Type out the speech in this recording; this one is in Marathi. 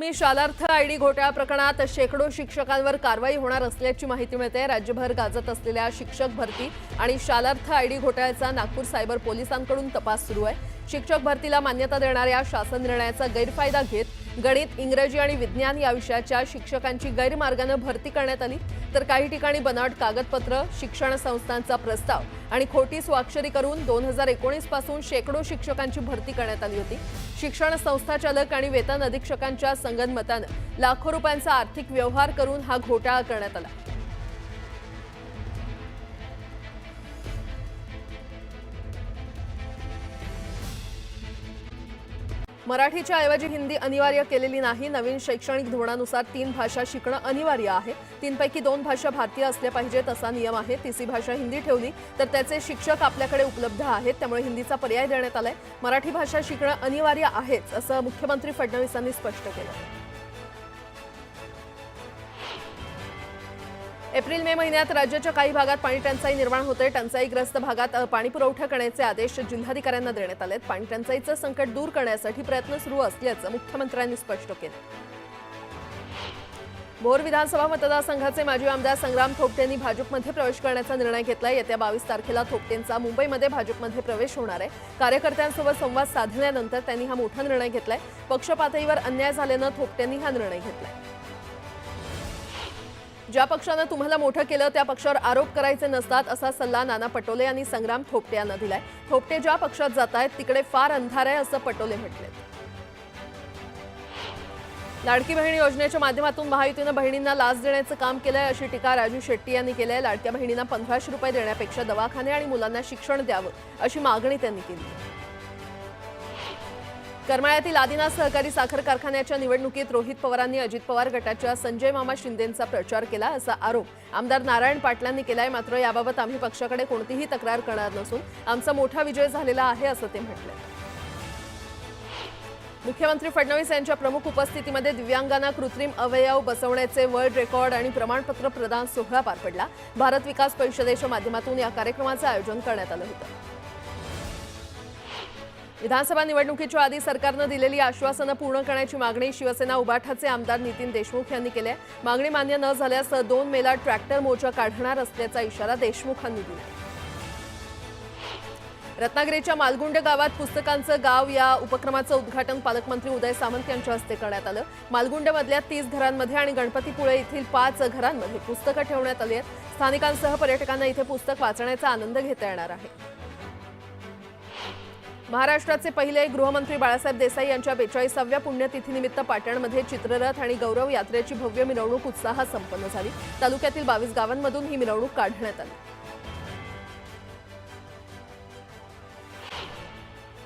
बातमी शालार्थ आयडी घोटाळा प्रकरणात शेकडो शिक्षकांवर कारवाई होणार असल्याची माहिती मिळते। राज्यभर गाजत असलेल्या शिक्षक भरती आणि शालार्थ आयडी घोटाळ्याचा नागपूर सायबर पोलिसांकडून तपास सुरू आहे। शिक्षक भरतीला मान्यता देणाऱ्या शासन निर्णयाचा गैरफायदा घेत गणित, इंग्रजी आणि विज्ञान या विषयाच्या शिक्षकांची गैरमार्गाने भरती करण्यात आली, तर काही ठिकाणी बनावट कागदपत्र, शिक्षण संस्थांचा प्रस्ताव आणि खोटी स्वाक्षरी करून 2019 पासून शेकडो शिक्षकांची भरती करण्यात आली होती। शिक्षण संस्था चालक आणि वेतन अधीक्षकांच्या संगनमताने लाखो रुपयांचा आर्थिक व्यवहार करून हा घोटाळा करण्यात आला। मराठीच्या ऐवजी हिंदी अनिवार्य केलेली नाही। नवीन शैक्षणिक धोरणानुसार 3 भाषा शिकणं अनिवार्य आहे। 3 पैकी 2 भाषा भारतीय असल्या पाहिजेत असा नियम आहे। तिसरी भाषा हिंदी ठेवली तर त्याचे शिक्षक आपल्याकडे उपलब्ध आहेत, त्यामुळे हिंदीचा पर्याय देण्यात आलाय। मराठी भाषा शिकणं अनिवार्य आहेच असं मुख्यमंत्री फडणवीसांनी स्पष्ट केलं। एप्रिल-मे महिन्यात राज्याच्या काही भागात पाणी टंचाई निर्माण होते। टंचाईग्रस्त भागात पाणी पुरवठा करण्याचे आदेश जिल्हाधिकाऱ्यांना देण्यात आलेत। पाणी टंचाईचं संकट दूर करण्यासाठी प्रयत्न सुरू असल्याचं मुख्यमंत्र्यांनी स्पष्ट केलं। भोर विधानसभा मतदारसंघाचे माजी आमदार संग्राम थोपटेंनी भाजपमध्ये प्रवेश करण्याचा निर्णय घेतला। येत्या 22 तारखेला थोपटेंचा मुंबईमध्ये भाजपमध्ये प्रवेश होणार आहे। कार्यकर्त्यांसोबत संवाद साधल्यानंतर त्यांनी हा मोठा निर्णय घेतलाय। पक्ष पातळीवर अन्याय झाल्यानं थोपटेंनी हा निर्णय घेतलाय। ज्या पक्षाने तुम्हाला मोठं केलं त्या पक्षावर आरोप करायचे नसतात असा सल्ला नाना पटोले यांनी संग्राम थोपटे यांना दिलाय। थोपटे ज्या पक्षात जात आहेत तिकडे फार अंधार आहे असं पटोले म्हटले। लाडकी बहीण योजनेच्या माध्यमातून महायुतीने बहिणींना लाच देण्याचं काम केलंय अशी टीका राजू शेट्टी यांनी केली आहे। लाडक्या बहिणींना 1500 रुपये देण्यापेक्षा दवाखाने आणि मुलांना शिक्षण द्यावं अशी मागणी त्यांनी केली। करमाळ्यातील आदिनाथ सहकारी साखर कारखान्याच्या निवडणुकीत रोहित पवारांनी अजित पवार गटाच्या संजय मामा शिंदेंचा प्रचार केला असा आरोप आमदार नारायण पाटलांनी केलाय। मात्र याबाबत आम्ही पक्षाकडे कोणतीही तक्रार करणार नसून आमचा मोठा विजय झालेला आहे असं ते म्हटले। मुख्यमंत्री फडणवीस यांच्या प्रमुख उपस्थितीमध्ये दिव्यांगांना कृत्रिम अवयव बसवण्याचे वर्ल्ड रेकॉर्ड आणि प्रमाणपत्र प्रदान सोहळा पार पडला। भारत विकास परिषदेच्या माध्यमातून या कार्यक्रमाचे आयोजन करण्यात आलं होतं। विधानसभा निवडणुकीच्या आधी सरकारने दिलेली आश्वासनं पूर्ण करण्याची मागणी शिवसेना उबाठाचे आमदार नितीन देशमुख यांनी केली आहे। मागणी मान्य न झाल्यास 2 मेला ट्रॅक्टर मोर्चा काढणार असल्याचा इशारा देशमुखांनी दिला। रत्नागिरीच्या मालगुंड गावात पुस्तकांचं गाव या उपक्रमाचं उद्घाटन पालकमंत्री उदय सामंत यांच्या हस्ते करण्यात आलं। मालगुंडमधल्या 30 घरांमध्ये आणि गणपतीपुळे येथील 5 घरांमध्ये पुस्तकं ठेवण्यात आली आहेत। स्थानिकांसह पर्यटकांना इथे पुस्तक वाचण्याचा आनंद घेता येणार आहे। महाराष्ट्राचे पहिले गृहमंत्री बाळासाहेब देसाई यांच्या 42व्या पुण्यतिथीनिमित्त पाटणमध्ये चित्ररथ आणि गौरव यात्रेची भव्य मिरवणूक उत्साहात संपन्न झाली। तालुक्यातील 22 गावांमधून ही मिरवणूक काढण्यात आली।